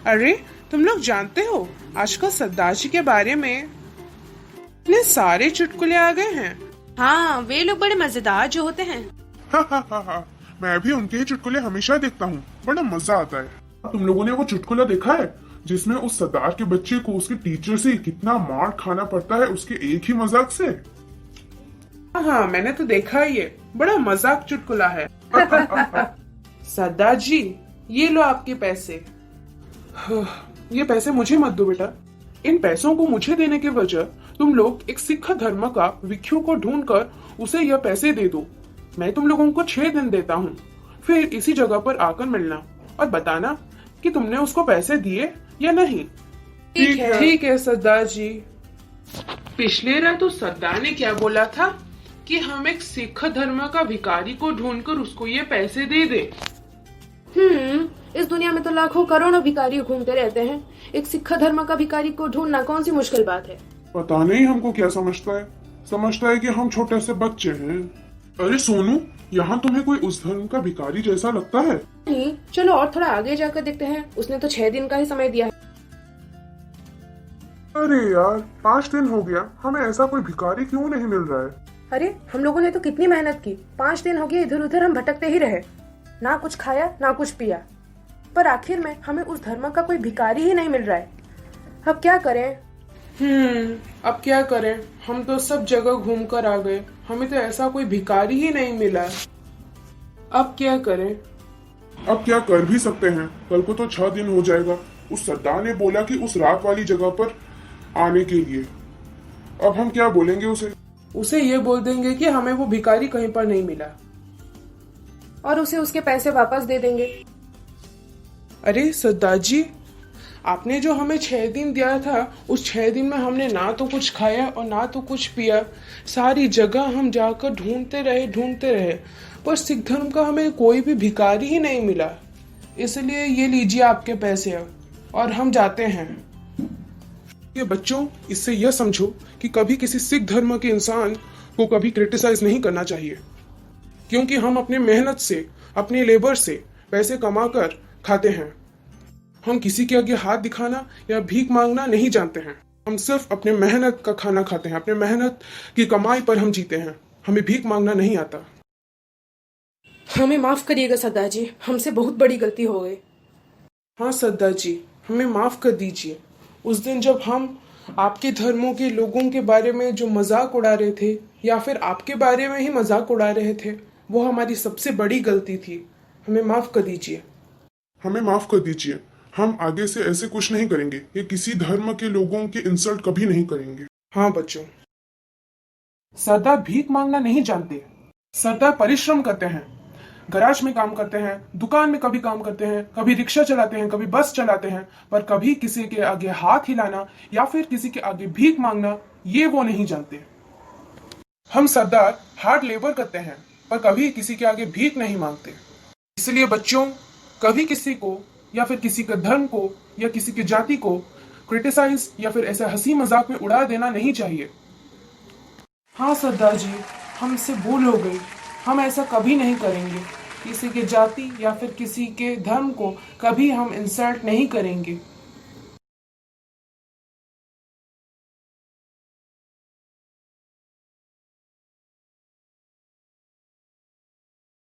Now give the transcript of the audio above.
अरे, तुम लोग जानते हो आजकल सरदार जी के बारे में इतने सारे चुटकुले आ गए हैं। हाँ, वे लोग बड़े मजेदार जो होते हैं। हा। मैं भी उनके ही चुटकुले हमेशा देखता हूँ, बड़ा मजा आता है। तुम लोगों ने वो चुटकुला देखा है जिसमें उस सरदार के बच्चे को उसके टीचर से कितना मार खाना पड़ता है उसके एक ही मजाक से? हाँ, मैंने तो देखा ही है, बड़ा मजाक चुटकुला है। सरदार जी, ये लो आपके पैसे। ये पैसे मुझे मत दो बेटा। इन पैसों को मुझे देने के वजह तुम लोग एक सिख धर्म का भिक्षु को ढूंढकर उसे यह पैसे दे दो। मैं तुम लोगों को 6 दिन देता हूँ, फिर इसी जगह पर आकर मिलना और बताना कि तुमने उसको पैसे दिए या नहीं। ठीक है सरदार जी। पिछले रात तो सरदार ने क्या बोला था कि हम एक सिख धर्म का भिखारी को ढूंढकर उसको ये पैसे दे दे। इस दुनिया में तो लाखों करोड़ों भिखारी घूमते रहते हैं। एक सिख धर्म का भिखारी को ढूंढना कौन सी मुश्किल बात है। पता नहीं हमको क्या समझता है कि हम छोटे से बच्चे हैं। अरे सोनू, यहाँ तुम्हें कोई उस धर्म का भिखारी जैसा लगता है? नहीं, चलो और थोड़ा आगे जाकर देखते हैं। उसने तो 6 दिन का ही समय दिया है। अरे यार, 5 दिन हो गया, हमें ऐसा कोई भिखारी क्यों नहीं मिल रहा है? अरे, हम लोगों ने तो कितनी मेहनत की। 5 दिन हो गए इधर उधर हम भटकते ही रहे, ना कुछ खाया ना कुछ पिया, पर आखिर में हमें उस धर्म का कोई भिखारी ही नहीं मिल रहा है। अब क्या करें? अब क्या करें? हम तो सब जगह घूम कर आ गए, हमें तो ऐसा कोई भिखारी ही नहीं मिला। अब क्या करें? अब क्या कर भी सकते हैं, कल को तो 6 दिन हो जाएगा। उस सरदार ने बोला कि उस रात वाली जगह पर आने के लिए। अब हम क्या बोलेंगे उसे ये बोल देंगे कि हमें वो भिखारी कहीं पर नहीं मिला और उसे उसके पैसे वापस दे देंगे। अरे सरदार जी, आपने जो हमें 6 दिन दिया था, उस 6 दिन में हमने ना तो कुछ खाया और ना तो कुछ पिया। सारी जगह हम जाकर ढूंढते रहे, पर सिख धर्म का हमें कोई भी भिखारी ही नहीं मिला। इसलिए ये लीजिए आपके पैसे और हम जाते हैं। ये बच्चों, इससे यह समझो कि कभी किसी सिख धर्म के इंसान को कभी क्रिटिसाइज नहीं करना चाहिए, क्योंकि हम अपने मेहनत से, अपने लेबर से पैसे कमाकर खाते हैं। हम किसी के आगे हाथ दिखाना या भीख मांगना नहीं जानते हैं। हम सिर्फ अपने मेहनत का खाना खाते हैं, अपने मेहनत की कमाई पर हम जीते हैं। हमें भीख मांगना नहीं आता। हमें माफ करिएगा सरदार जी, हमसे बहुत बड़ी गलती हो गई। हाँ सरदार जी, हमें माफ कर दीजिए। उस दिन जब हम आपके धर्मों के लोगों के बारे में जो मजाक उड़ा रहे थे या फिर आपके बारे में ही मजाक उड़ा रहे थे, वो हमारी सबसे बड़ी गलती थी। हमें माफ कर दीजिए। हमें माफ कर दीजिए। हम आगे से ऐसे कुछ नहीं करेंगे। ये किसी धर्म के लोगों की इंसल्ट कभी नहीं करेंगे। हाँ बच्चों, सरदार भीख मांगना नहीं जानते। सरदार परिश्रम करते हैं, गराज में काम करते हैं, दुकान में कभी काम करते हैं, कभी रिक्शा चलाते हैं, कभी बस चलाते हैं, पर कभी किसी के आगे हाथ हिलाना या फिर किसी के आगे भीख मांगना ये वो नहीं जानते। हम सरदार हार्ड लेबर करते हैं, पर कभी किसी के आगे भीख नहीं मांगते। इसलिए बच्चों, कभी किसी को या फिर किसी के धर्म को या किसी की जाति को क्रिटिसाइज या फिर ऐसे हंसी मजाक में उड़ा देना नहीं चाहिए। हाँ सरदार जी, हमसे भूल हो गई, हम ऐसा कभी नहीं करेंगे। किसी के जाति या फिर किसी के धर्म को कभी हम इंसल्ट नहीं करेंगे।